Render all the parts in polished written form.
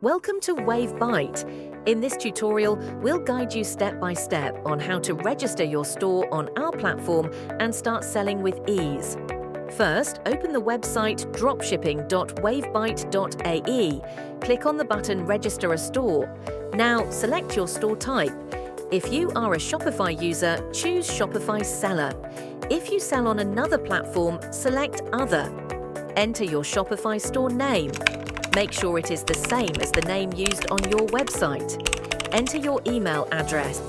Welcome to Byte. In this tutorial, we'll guide you step by step on how to register your store on our platform and start selling with ease. First, open the website dropshipping.wavebyte.ae. Click on the button Register a Store. Now, select your store type. If you are a Shopify user, choose Shopify Seller. If you sell on another platform, select Other. Enter your Shopify store name. Make sure it is the same as the name used on your website. Enter your email address.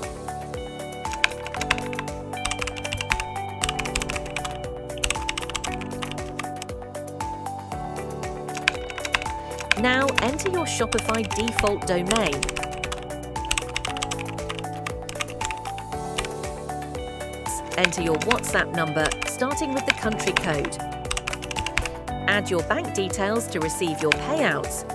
Now enter your Shopify default domain. Enter your WhatsApp number, starting with the country code. Add your bank details to receive your payouts.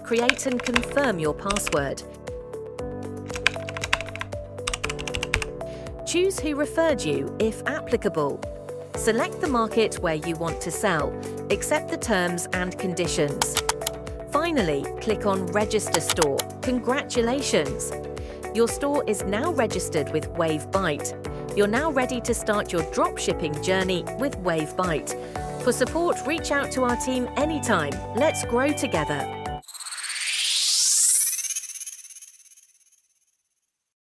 Create and confirm your password. Choose who referred you, if applicable. Select the market where you want to sell. Accept the terms and conditions. Finally, click on Register Store. Congratulations! Your store is now registered with Byte. You're now ready to start your dropshipping journey with Byte. For support, reach out to our team anytime. Let's grow together.